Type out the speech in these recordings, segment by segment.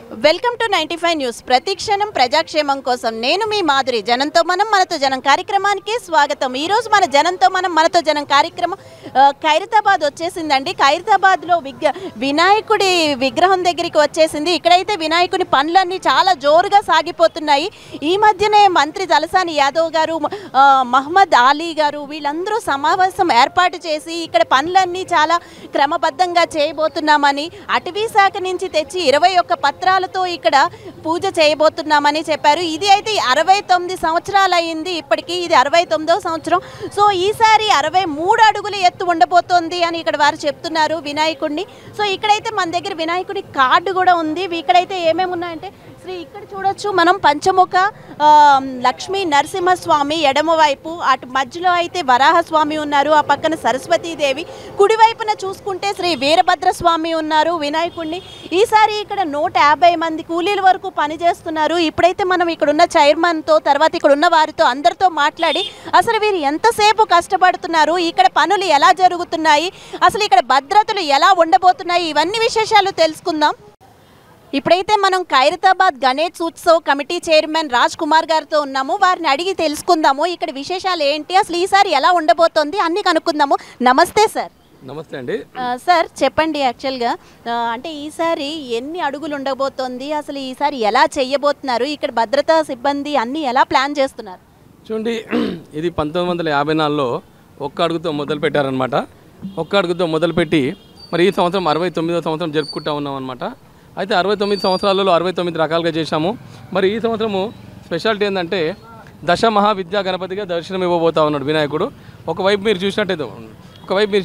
Welcome to 95 news. ప్రతిక్షణం ప్రజాక్షేమం కోసం నేను మీ మాధురి. జనంతో మనం మనతో జనం కార్యక్రమానికి స్వాగతం. ఈరోజు మన జనంతో మనం మనతో జనం కార్యక్రమం ఖైరతాబాద్ వచ్చేసిందండి. ఖైరతాబాద్లో వినాయకుడి విగ్రహం దగ్గరికి వచ్చేసింది. ఇక్కడైతే వినాయకుని పనులన్నీ చాలా జోరుగా సాగిపోతున్నాయి. ఈ మధ్యనే మంత్రి తలసాని యాదవ్ గారు, మహమ్మద్ అలీ గారు వీళ్ళందరూ సమావేశం ఏర్పాటు చేసి ఇక్కడ పనులన్నీ చాలా క్రమబద్ధంగా చేయబోతున్నామని, అటవీ శాఖ నుంచి తెచ్చి 21 పత్రాలతో ఇక్కడ పూజ చేయబోతున్నామని చెప్పారు. ఇది అయితే 69 సంవత్సరాలు అయింది. ఇప్పటికీ ఇది 69వ సంవత్సరం. సో ఈసారి 63 అడుగుల ఎత్తు ఉండబోతోంది అని ఇక్కడ వారు చెప్తున్నారు వినాయకుడిని. సో ఇక్కడైతే మన దగ్గర వినాయకుడి కార్డు కూడా ఉంది. ఇక్కడైతే ఏమేమి ఉన్నాయంటే ఇక్కడ చూడొచ్చు మనం పంచముఖ లక్ష్మీ నరసింహస్వామి ఎడమవైపు, అటు మధ్యలో అయితే వరాహస్వామి ఉన్నారు, ఆ పక్కన సరస్వతీదేవి, కుడివైపున చూసుకుంటే శ్రీ వీరభద్రస్వామి ఉన్నారు వినాయకుడిని. ఈసారి ఇక్కడ 150 మంది కూలీల వరకు పనిచేస్తున్నారు. ఇప్పుడైతే మనం ఇక్కడ ఉన్న చైర్మన్తో, తర్వాత ఇక్కడ ఉన్న వారితో అందరితో మాట్లాడి అసలు వీరు ఎంతసేపు కష్టపడుతున్నారు, ఇక్కడ పనులు ఎలా జరుగుతున్నాయి, అసలు ఇక్కడ భద్రతలు ఎలా ఉండబోతున్నాయి, ఇవన్నీ విశేషాలు తెలుసుకుందాం. ఇప్పుడైతే మనం ఖైరతాబాద్ గణేష్ ఉత్సవ్ కమిటీ చైర్మన్ రాజ్ కుమార్ గారితో ఉన్నాము. వారిని అడిగి తెలుసుకుందాము ఇక్కడ విశేషాలు ఏంటి, అసలు ఈసారి ఎలా ఉండబోతోంది అన్ని కనుక్కుందాము. నమస్తే సార్. నమస్తే అండి. సార్ చెప్పండి, యాక్చువల్గా అంటే ఈసారి ఎన్ని అడుగులు ఉండబోతోంది, అసలు ఈసారి ఎలా చేయబోతున్నారు, ఇక్కడ భద్రతా సిబ్బంది అన్నీ ఎలా ప్లాన్ చేస్తున్నారు? చూడండి, ఇది 1954లో ఒక్క అడుగుతో మొదలు పెట్టారనమాట. ఒక్క అడుగుతో మొదలుపెట్టి మరి ఈ సంవత్సరం 69వ సంవత్సరం జరుపుకుంటా ఉన్నాం అనమాట. అయితే 69 సంవత్సరాలలో 69 రకాలుగా చేశాము. మరి ఈ సంవత్సరము స్పెషాలిటీ ఏంటంటే దశ మహావిద్యా గణపతిగా దర్శనం ఇవ్వబోతా ఉన్నాడు వినాయకుడు. ఒకవైపు మీరు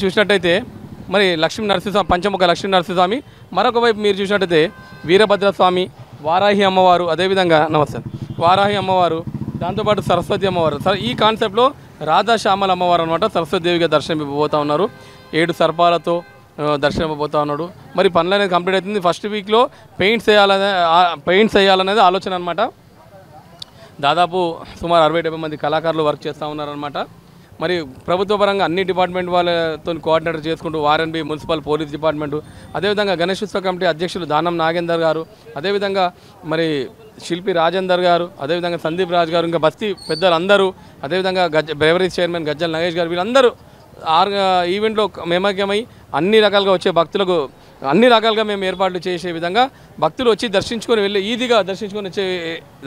చూసినట్టయితే మరి లక్ష్మీ నరసింహస్వామి, పంచముఖ లక్ష్మీ నరసింహస్వామి, మరొక వైపు మీరు చూసినట్టయితే వీరభద్రస్వామి, వారాహి అమ్మవారు, అదేవిధంగా నమస్తే వారాహి అమ్మవారు, దాంతోపాటు సరస్వతి అమ్మవారు. ఈ కాన్సెప్ట్లో రాధాశ్యామల అమ్మవారు అనమాట సరస్వతి దేవిగా దర్శనం ఇవ్వబోతా ఉన్నారు. 7 సర్పాలతో దర్శనం ఇవ్వబోతా ఉన్నాడు. మరి పనులు అనేది కంప్లీట్ అవుతుంది. ఫస్ట్ వీక్లో పెయింట్స్ వేయాలనేది ఆలోచన అనమాట. దాదాపు సుమారు 60-70 మంది కళాకారులు వర్క్ చేస్తూ ఉన్నారనమాట. మరి ప్రభుత్వ పరంగా అన్ని డిపార్ట్మెంట్ వాళ్ళతో కోఆర్డినేటర్ చేసుకుంటూ ఆర్ఎన్బి, మున్సిపల్, పోలీస్ డిపార్ట్మెంటు, అదేవిధంగా గణేష్ ఉత్సవ కమిటీ అధ్యక్షులు దానం నాగేందర్ గారు, అదేవిధంగా మరి శిల్పి రాజేందర్ గారు, అదేవిధంగా సందీప్ రాజ్ గారు, ఇంకా బస్తీ పెద్దలందరూ, అదేవిధంగా బ్రేవరీస్ చైర్మన్ గజ్జల్ నగేష్ గారు, వీళ్ళందరూ ఈవెంట్లో మేమక్యమై అన్ని రకాలుగా వచ్చే భక్తులకు అన్ని రకాలుగా మేము ఏర్పాట్లు చేసే విధంగా భక్తులు వచ్చి దర్శించుకొని వెళ్ళే ఈజీగా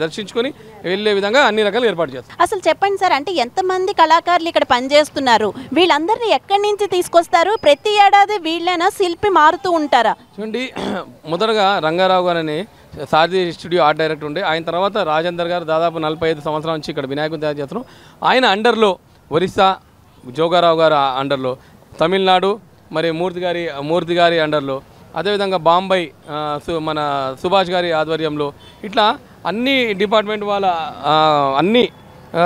దర్శించుకొని వెళ్ళే విధంగా అన్ని రకాలు ఏర్పాటు చేస్తాం. అసలు చెప్పండి సార్, అంటే ఎంతమంది కళాకారులు ఇక్కడ పనిచేస్తున్నారు, వీళ్ళందరినీ ఎక్కడి నుంచి తీసుకొస్తారు, ప్రతి ఏడాది వీళ్ళైనా శిల్పి మారుతూ ఉంటారా? చూడండి, మొదటగా రంగారావు గారు అని సారథి స్టూడియో ఆర్ట్ డైరెక్టర్ ఉండే, ఆయన తర్వాత రాజేందర్ గారు దాదాపు 45 సంవత్సరాల నుంచి ఇక్కడ వినాయకుని తయారు చేస్తున్నాం. ఆయన అండర్లో ఒరిస్సా జోగారావు గారు అండర్లో, తమిళనాడు మరి మూర్తి గారి అండర్లో, అదేవిధంగా బాంబై మన సుభాష్ గారి ఆధ్వర్యంలో, ఇట్లా అన్ని డిపార్ట్మెంట్ వాళ్ళ అన్ని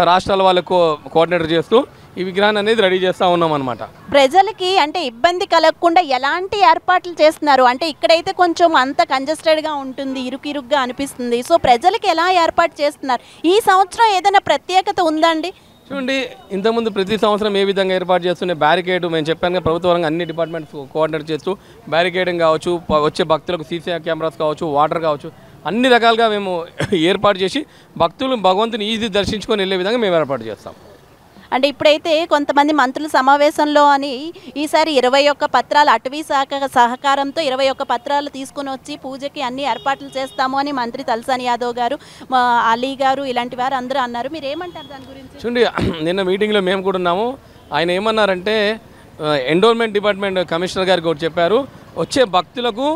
రాష్ట్రాల వాళ్ళకు కోఆర్డినేటర్ చేస్తూ ఈ విగ్రహాన్ని అనేది రెడీ చేస్తూ ఉన్నాం అనమాట. ప్రజలకి అంటే ఇబ్బంది కలగకుండా ఎలాంటి ఏర్పాట్లు చేస్తున్నారు? అంటే ఇక్కడైతే కొంచెం అంత కంజెస్టెడ్గా ఉంటుంది, ఇరుగ్గా అనిపిస్తుంది. సో ప్రజలకి ఎలా ఏర్పాటు చేస్తున్నారు? ఈ సంవత్సరం ఏదైనా ప్రత్యేకత ఉందండి? చూడండి, ఇంతకుముందు ప్రతి సంవత్సరం ఏ విధంగా ఏర్పాటు చేస్తుండే బ్యారికేడ్ మేము చెప్పాను కదా, ప్రభుత్వ పరంగా అన్ని డిపార్ట్మెంట్స్ కోఆర్డినేట్ చేస్తూ బ్యారికేడింగ్ కావచ్చు, వచ్చే భక్తులకు సీసీ కెమెరాస్ కావచ్చు, వాటర్ కావచ్చు, అన్ని రకాలుగా మేము ఏర్పాటు చేసి భక్తులు భగవంతుని ఈజీ దర్శించుకొని వెళ్ళే విధంగా మేము ఏర్పాటు చేస్తాం. అంటే ఇప్పుడైతే కొంతమంది మంత్రుల సమావేశంలో అని ఈసారి 21 పత్రాలు అటవీ శాఖ సహకారంతో 21 పత్రాలు తీసుకుని వచ్చి పూజకి అన్ని ఏర్పాట్లు చేస్తాము అని మంత్రి తలసాని యాదవ్ గారు, అలీ గారు ఇలాంటి వారు అందరూ అన్నారు. మీరు ఏమంటారు దాని గురించి? చూడండి, నిన్న మీటింగ్లో మేము కూడా ఉన్నాము. ఆయన ఏమన్నారంటే ఎండోర్మెంట్ డిపార్ట్మెంట్ కమిషనర్ గారికి ఒకటి చెప్పారు, వచ్చే భక్తులకు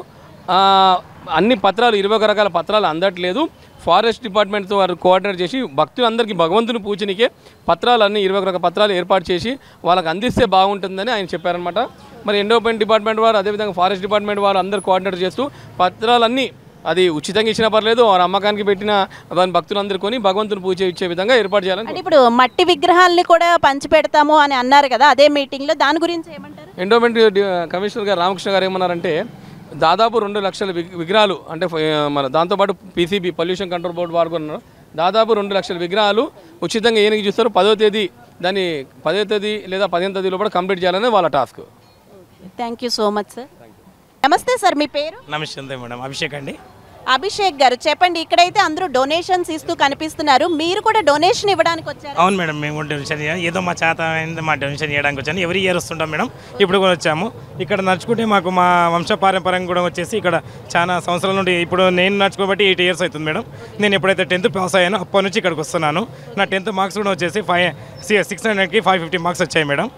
అన్ని పత్రాలు 21 రకాల పత్రాలు అందట్లేదు, ఫారెస్ట్ డిపార్ట్మెంట్తో వారు కోఆర్డినేట్ చేసి భక్తులందరికీ భగవంతుని పూజనికే పత్రాలన్నీ 21 రకాల పత్రాలు ఏర్పాటు చేసి వాళ్ళకి అందిస్తే బాగుంటుందని ఆయన చెప్పారనమాట. మరి ఎండోమెంట్ డిపార్ట్మెంట్ వారు, అదేవిధంగా ఫారెస్ట్ డిపార్ట్మెంట్ వారు అందరూ కోఆర్డినేట్ చేస్తూ పత్రాలన్నీ అది ఉచితంగా ఇచ్చినా పర్లేదు, వారు అమ్మకానికి పెట్టిన దాని భక్తులందరూ కొని భగవంతుని పూజ ఇచ్చే విధంగా ఏర్పాటు చేయాలని. ఇప్పుడు మట్టి విగ్రహాలని కూడా పంచి పెడతాము అని అన్నారు కదా అదే మీటింగ్లో, దాని గురించి ఏమంటారు? ఎండోమెంట్ కమిషనర్ గారు రామకృష్ణ గారు ఏమన్నారంటే దాదాపు 2 లక్షల విగ్రహాలు, అంటే మన దాంతోపాటు పీసీబీ పొల్యూషన్ కంట్రోల్ బోర్డు వారు ఉన్నారు, దాదాపు 2 లక్షల విగ్రహాలు ఉచితంగా ఏనికి చూస్తారు, 10వ తేదీ దాన్ని 10వ తేదీ లేదా 15వ తేదీలో కూడా కంప్లీట్ చేయాలనే వాళ్ళ task. Thank you so much sir. నమస్తే సార్, మీ పేరు? నమస్తే మేడం, అభిషేక్ అండి. అభిషేక్ గారు చెప్పండి, ఇక్కడైతే అందరూ డొనేషన్స్ ఇస్తూ కనిపిస్తున్నారు, మీరు కూడా డొనేషన్ ఇవ్వడానికి వచ్చారు? అవును మేడం, మేము కూడా డొనేషన్ ఏదో మా చేత అయింది, మా డొనేషన్ చేయడానికి వచ్చాను. ఎవ్రీ ఇయర్ వస్తుంటాం మేడం, ఇప్పుడు కూడా వచ్చాము. ఇక్కడ నడుచుకుంటే మాకు మా వంశపారంపర్యంగా కూడా వచ్చేసి ఇక్కడ చాలా సంవత్సరాల నుండి, ఇప్పుడు నేను నడుచుకోబట్టి 8 years అవుతుంది మేడం. నేను ఎప్పుడైతే 10th పాస్ అయ్యానో అప్పటి నుంచి ఇక్కడికి వస్తున్నాను. నా 10th మార్క్స్ కూడా వచ్చేసి 600కి 550 మార్క్స్ వచ్చాయి మేడం.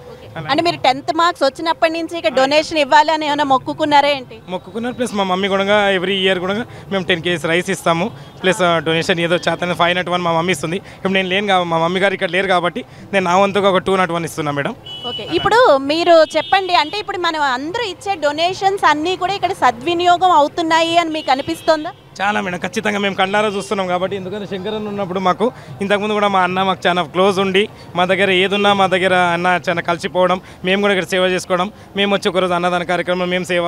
అంటే మీరు 10th మార్క్స్ వచ్చినప్పటి నుంచి ఇక్కడ డొనేషన్ ఇవ్వాలి అని ఏమైనా మొక్కుకున్నారా ఏంటి? మొక్కుకున్నారు. ప్లస్ మా మమ్మీ కూడా ఎవ్రీ ఇయర్ కూడా మేము 10 kgs రైస్ ఇస్తాము. ప్లస్ డొనేషన్ ఏదో చేత 501 మా మమ్మీ ఇస్తుంది. ఇప్పుడు నేను లేను, మా మమ్మీ గారు ఇక్కడ లేరు కాబట్టి నేను నా వంతుగా ఒక 201 ఇస్తున్నాను మేడం. ఓకే, ఇప్పుడు మీరు చెప్పండి, అంటే ఇప్పుడు మనం అందరూ ఇచ్చే డొనేషన్స్ అన్నీ కూడా ఇక్కడ సద్వినియోగం అవుతున్నాయి అని మీకు అనిపిస్తుందా? చాలా మేడం, ఖచ్చితంగా మేము కళ్ళారా చూస్తున్నాం కాబట్టి. ఎందుకంటే శంకరన్ ఉన్నప్పుడు మాకు ఇంతకుముందు కూడా మా అన్న మాకు చాలా క్లోజ్ ఉండి మా దగ్గర ఏదున్నా మా దగ్గర అన్న చాలా కలిసిపోవడం, మేము కూడా ఇక్కడ సేవ చేసుకోవడం. మేము వచ్చి ఒకరోజు అన్నదాన కార్యక్రమంలో మేము సేవ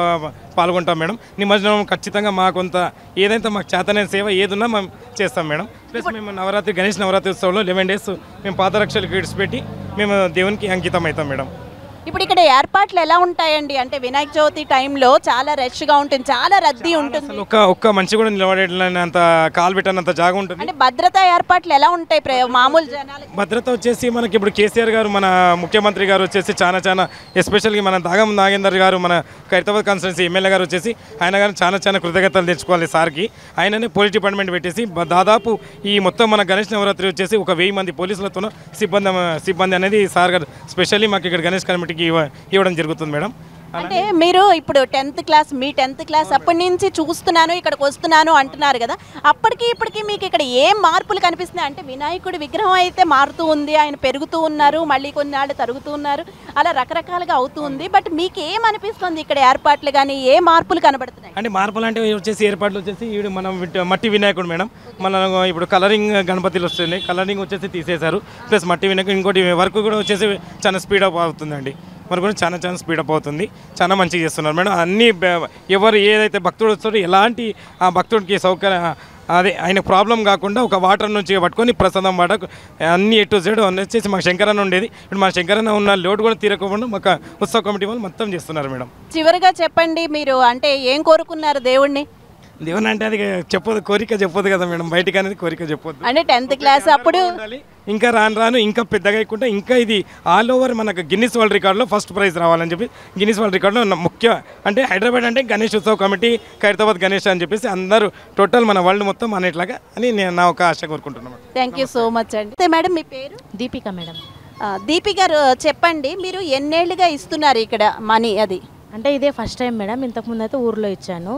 పాల్గొంటాం మేడం. నిమజ్జనం ఖచ్చితంగా మా కొంత ఏదైతే మాకు చేతనైన సేవ ఏదున్నా మేము చేస్తాం మేడం. ప్లస్ మేము నవరాత్రి గణేష్ నవరాత్రి ఉత్సవంలో 11 days మేము పాదరక్షలకు విడిచిపెట్టి మేము దేవునికి అంకితం అవుతాం మేడం. ఇప్పుడు ఇక్కడ ఏర్పాట్లు ఎలా ఉంటాయండి? అంటే వినాయక చవితి టైంలో చాలా రష్గా ఉంటుంది, చాలా రద్దీ ఉంటుంది, ఒక్క మనిషి కూడా నిలబడేంత కాలు పెట్టినంత జాగా ఉంటుంది. అంటే భద్రతా ఏర్పాట్లు ఎలా ఉంటాయి మామూలు జనాలు? భద్రత వచ్చేసి మనకి ఇప్పుడు కేసీఆర్ గారు మన ముఖ్యమంత్రి గారు వచ్చేసి చాలా ఎస్పెషల్గా మన దాగం నాగేందర్ గారు మన ఖైరతాబాద్ కాన్స్టిట్యున్సీ ఎమ్మెల్యే గారు వచ్చేసి ఆయన గారు చాలా కృతజ్ఞతలు తెచ్చుకోవాలి సార్కి. ఆయననే పోలీస్ డిపార్ట్మెంట్ పెట్టేసి దాదాపు ఈ మొత్తం మన గణేష్ నవరాత్రి వచ్చేసి ఒక 1000 మంది పోలీసులతో సిబ్బంది అనేది సార్ గారు స్పెషల్లీ మాకు ఇక్కడ గణేష్ కమిటీకి ఇవ్వడం జరుగుతుంది మేడం. అంటే మీరు ఇప్పుడు 10th క్లాస్, మీ 10th క్లాస్ అప్పటి నుంచి చూస్తున్నాను, ఇక్కడికి వస్తున్నాను అంటున్నారు కదా, అప్పటికి ఇప్పటికి మీకు ఇక్కడ ఏం మార్పులు కనిపిస్తున్నాయి? అంటే వినాయకుడి విగ్రహం అయితే మారుతూ ఉంది, ఆయన పెరుగుతూ ఉన్నారు, మళ్ళీ కొన్నాళ్ళు తరుగుతూ ఉన్నారు, అలా రకరకాలుగా అవుతూ ఉంది. బట్ మీకు ఏం అనిపిస్తుంది ఇక్కడ ఏర్పాట్లు కానీ ఏ మార్పులు కనబడుతున్నాయి? అంటే మార్పులు అంటే వచ్చేసి ఏర్పాట్లు వచ్చేసి ఇప్పుడు మనం మట్టి వినాయకుడు మేడం, మన ఇప్పుడు కలరింగ్ గణపతిలు వస్తున్నాయి, కలరింగ్ వచ్చేసి తీసేశారు. ప్లస్ మట్టి వినాయకుడు ఇంకోటి వర్క్ కూడా వచ్చేసి చాలా స్పీడప్ అవుతుందండి. మరి కూడా చాలా స్పీడప్ అవుతుంది, చాలా మంచిగా చేస్తున్నారు మేడం. అన్నీ ఎవరు ఏదైతే భక్తుడు వస్తాడో ఎలాంటి ఆ భక్తుడికి సౌకర్యం అదే ఆయన ప్రాబ్లం కాకుండా ఒక వాటర్ నుంచి పట్టుకొని ప్రసాదం వాట అన్ని A to Z వచ్చేసి మాకు శంకరన్న ఉండేది. ఇప్పుడు మా శంకరన్న ఉన్న లోటు కూడా తీరకుండా మాకు ఉత్సవ కమిటీ వాళ్ళు మొత్తం చేస్తున్నారు మేడం. చివరిగా చెప్పండి, మీరు అంటే ఏం కోరుకున్నారు దేవుణ్ణి? దేవుని అంటే అది చెప్పదు, కోరిక చెప్పదు కదా మేడం, బయటికి అనేది కోరిక చెప్పొద్దు. అంటే 10th క్లాస్ అప్పుడు ఇంకా రాను ఇంకా పెద్దగా అయ్యకుండా ఇంకా ఇది ఆల్ ఓవర్ మనకు గిన్నిస్ వరల్డ్ రికార్డులో ఫస్ట్ ప్రైజ్ రావాలని చెప్పి గిన్నిస్ వరల్డ్ రికార్డులో ముఖ్య అంటే హైదరాబాద్ అంటే గణేష్ ఉత్సవ కమిటీ ఖైరతాబాద్ గణేష్ అని చెప్పేసి అందరూ టోటల్ మన వరల్డ్ మొత్తం అనేట్లాగా అని నేను నా ఒక ఆశ కోరుకుంటున్నాను. థ్యాంక్ యూ సో మచ్ అండి. మేడం మీ పేరు? దీపిక మేడం. దీపిక గారు చెప్పండి, మీరు ఎన్నేళ్ళుగా ఇస్తున్నారు ఇక్కడ మనీ? అది అంటే ఇదే ఫస్ట్ టైం మేడం, ఇంతకుముందు అయితే ఊర్లో ఇచ్చాను,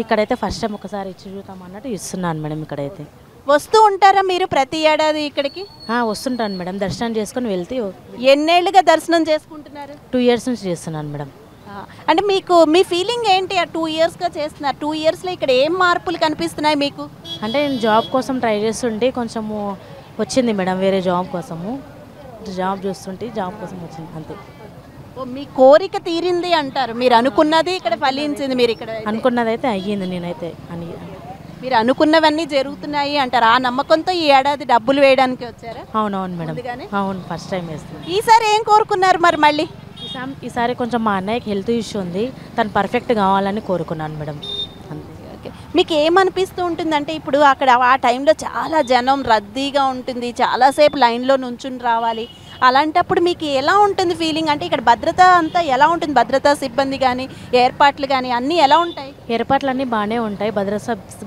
ఇక్కడైతే ఫస్ట్ టైం ఒకసారి ఇచ్చి చూద్దాం అన్నట్టు ఇస్తున్నాను మేడం. ఇక్కడైతే వస్తూ ఉంటారా మీరు ప్రతి ఏడాది ఇక్కడికి? వస్తుంటాను మేడం, దర్శనం చేసుకొని వెళ్తే. ఎన్నేళ్ళుగా దర్శనం చేసుకుంటున్నారు? 2 years నుంచి చేస్తున్నాను మేడం. అంటే మీకు మీ ఫీలింగ్ ఏంటి? 2 yearsగా చేస్తున్నారు, 2 yearsలో ఇక్కడ ఏం మార్పులు కనిపిస్తున్నాయి మీకు? అంటే నేను జాబ్ కోసం ట్రై చేస్తుంటే కొంచెము వచ్చింది మేడం, వేరే జాబ్ కోసము జాబ్ చూస్తుంటే జాబ్ కోసం వచ్చింది అంతే. మీ కోరిక తీరింది అంటారు, మీరు అనుకున్నది ఇక్కడ ఫలించింది, మీరు ఇక్కడ అనుకున్నది అయితే అయ్యింది, నేనైతే అని మీరు అనుకున్నవన్నీ జరుగుతున్నాయి అంటారు. ఆ నమ్మకంతో ఈ ఏడాది డబ్బులు వేయడానికి వచ్చారా? అవునవును మేడం, అవును ఫస్ట్ టైం వేస్తున్నాను. ఈసారి ఏం కోరుకున్నారు మరి? మళ్ళీ ఈసారి కొంచెం మా అన్నయ్యకి హెల్త్ ఇష్యూ ఉంది, తను పర్ఫెక్ట్ కావాలని కోరుకున్నాను మేడం. మీకు ఏమనిపిస్తూ ఉంటుందంటే ఇప్పుడు అక్కడ ఆ టైంలో చాలా జనం రద్దీగా ఉంటుంది, చాలాసేపు లైన్లో నుంచుని రావాలి, అలాంటప్పుడు మీకు ఎలా ఉంటుంది ఫీలింగ్? అంటే ఇక్కడ భద్రత అంతా ఎలా ఉంటుంది? భద్రతా సిబ్బంది కానీ ఏర్పాట్లు కానీ అన్నీ ఎలా ఉంటాయి? ఏర్పాట్లు అన్నీ బాగానే ఉంటాయి,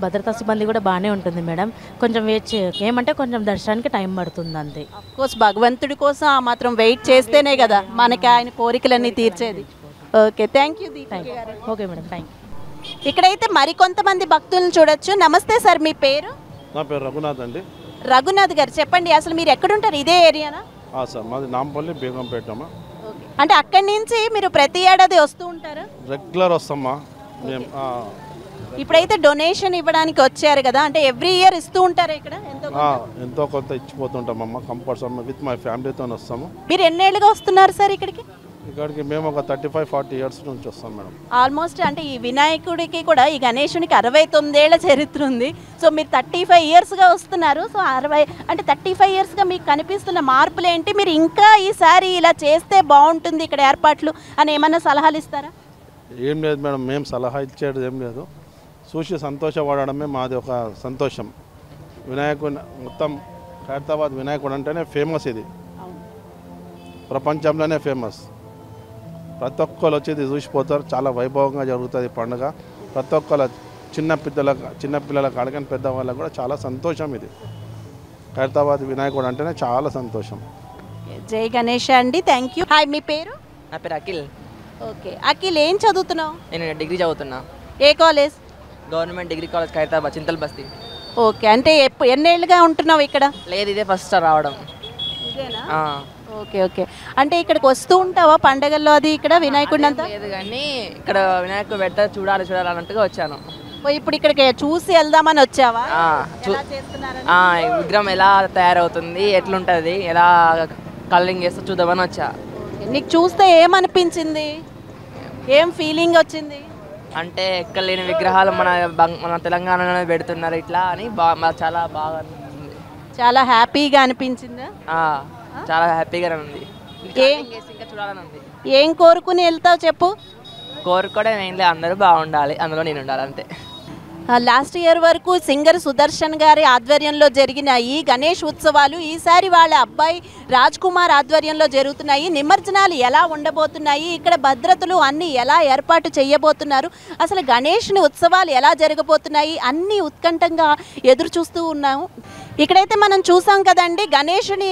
భద్రతా సిబ్బంది కూడా బాగానే ఉంటుంది మేడం. కొంచెం వెయిట్ ఏమంటే కొంచెం దర్శనానికి టైం పడుతుంది అంతే. అఫ్కోర్స్ భగవంతుడి కోసం ఆ మాత్రం వెయిట్ చేస్తేనే కదా మనకి ఆయన కోరికలన్నీ తీర్చేది. ఓకే, థ్యాంక్ యూ దీపిక గారు. Okay madam, thank you. ఇక్కడైతే మరికొంతమంది భక్తులను చూడొచ్చు. నమస్తే సార్, మీ పేరు? నా పేరు రఘునాథ్ అండి. రఘునాథ్ గారు చెప్పండి, అసలు మీరు ఎక్కడుంటారు? ఇదే ఏరియానా? సార్ మాది నాంపల్లి బేగంపేటమా. అంటే అక్కడి నుంచి మీరు ప్రతి ఏడాది వస్తూ ఉంటారా? రెగ్యులర్ వస్తామా మేము. ఇప్పుడైతే డొనేషన్ ఇవ్వడానికి వచ్చారు కదా, అంటే ఎవ్రీ ఇయర్ ఇస్తూ ఉంటారా ఇక్కడ? ఎంతో కొంత ఇచ్చిపోతుంటామమ్మా, కంపల్సరీ విత్ మై ఫ్యామిలీతో వస్తాము. మీరు ఎన్నేళ్ళుగా వస్తున్నారు సార్ ఇక్కడికి? ఇక్కడికి మేము ఒక 35-40 years నుంచి వస్తాం మేడం. ఆల్మోస్ట్ అంటే ఈ వినాయకుడికి కూడా ఈ గణేశునికి 69 ఏళ్ల చరిత్ర ఉంది. సో మీరు 35 yearsగా వస్తున్నారు. సో 60 అంటే 35 yearsగా మీకు కనిపిస్తున్న మార్పులు ఏంటి? మీరు ఇంకా ఈసారి ఇలా చేస్తే బాగుంటుంది ఇక్కడ ఏర్పాట్లు అని ఏమన్నా సలహాలు ఇస్తారా? ఏం లేదు మేడం, మేము సలహా ఇచ్చేది ఏం లేదు. చూసి సంతోషపడడమే మాది ఒక సంతోషం. వినాయకుడు మొత్తం ఖైరతాబాద్ వినాయకుడు అంటేనే ఫేమస్, ఇది ప్రపంచంలోనే ఫేమస్. ప్రతి ఒక్కరు వచ్చి ఇది చూసిపోతారు. చాలా వైభవంగా జరుగుతుంది పండుగ. ప్రతి ఒక్కరు చిన్నపిల్లల కాడకని పెద్దవాళ్ళకి కూడా చాలా సంతోషం. ఇది ఖైరతాబాద్ వినాయకుడు అంటేనే చాలా సంతోషం. జై గణేష్ అండి, థ్యాంక్ యూ. హాయ్, మీ పేరు? నా పేరు అఖిల్. ఓకే అఖిల్, ఏం చదువుతున్నావు? నేను డిగ్రీ చదువుతున్నా. ఏ college? Government degree college Khairatabad, Chintal Basti. Okay, అంటే ఎన్నేళ్ళుగా ఉంటున్నావు ఇక్కడ? లేదు, ఇదే ఫస్ట్ సార్ రావడం. ఇదేనా? ఆ. ఓకే ఓకే, అంటే ఇక్కడికి వస్తూ ఉంటావా పండగల్లో? అది ఇక్కడ వినాయకుడిని అంతా లేదు కానీ ఇక్కడ వినాయకుడు పెడతా చూడాలి అన్నట్టుగా వచ్చాను. ఇప్పుడు ఇక్కడికి చూసి వెళ్దామని వచ్చావా? ఆ, ఎలా చేస్తున్నారని? ఈ విగ్రహం ఎలా తయారవుతుంది, ఎట్లుంటుంది, ఎలా కలరింగ్ చేస్తే చూద్దామని వచ్చా. ఓకే, నీకు చూస్తే ఏమనిపించింది? ఏం ఫీలింగ్ వచ్చింది? అంటే ఎక్కడ లేని విగ్రహాలు మన తెలంగాణలోనే పెడుతున్నారు ఇట్లా అని చాలా బాగా అనిపించింది. చాలా హ్యాపీగా అనిపించిందా? చాలా హ్యాపీగానే ఉంది. ఇంకా చూడాలని ఉంది. ఏం కోరుకుని వెళ్తావు చెప్పు? కోరుకోవడం ఏం లేదు, అందరూ బాగుండాలి, అందులో నేను ఉండాలి అంతే. లాస్ట్ ఇయర్ వరకు సింగర్ సుదర్శన్ గారి ఆధ్వర్యంలో జరిగిన ఈ గణేష్ ఉత్సవాలు ఈసారి వాళ్ళ అబ్బాయి రాజ్ కుమార్ ఆధ్వర్యంలో జరుగుతున్నాయి. నిమజ్జనాలు ఎలా ఉండబోతున్నాయి, ఇక్కడ భద్రతలు అన్నీ ఎలా ఏర్పాటు చేయబోతున్నారు, అసలు గణేష్ని ఉత్సవాలు ఎలా జరగబోతున్నాయి అన్నీ ఉత్కంఠంగా ఎదురు చూస్తూ ఉన్నాము. ఇక్కడైతే మనం చూసాం కదండి, గణేషుని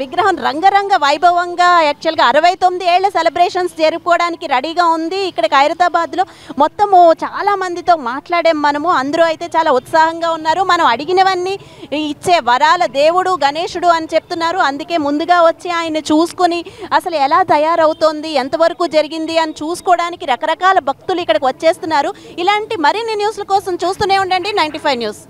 విగ్రహం రంగరంగ వైభవంగా యాక్చువల్గా 69 ఏళ్ల సెలబ్రేషన్స్ జరుపుకోవడానికి రెడీగా ఉంది. ఇక్కడ ఖైరతాబాద్లో మొత్తము చాలా మందితో మాట్లాడాం మనము. అందరూ అయితే చాలా ఉత్సాహంగా ఉన్నారు. మనం అడిగినవన్నీ ఇచ్చే వరాల దేవుడు గణేశుడు అని చెప్తున్నారు. అందుకే ముందుగా వచ్చి ఆయన చూసుకొని అసలు ఎలా తయారవుతోంది, ఎంతవరకు జరిగింది అని చూసుకోవడానికి రకరకాల భక్తులు ఇక్కడికి వచ్చేస్తున్నారు. ఇలాంటి మరిన్ని న్యూస్ల కోసం చూస్తూనే ఉండండి 95 న్యూస్.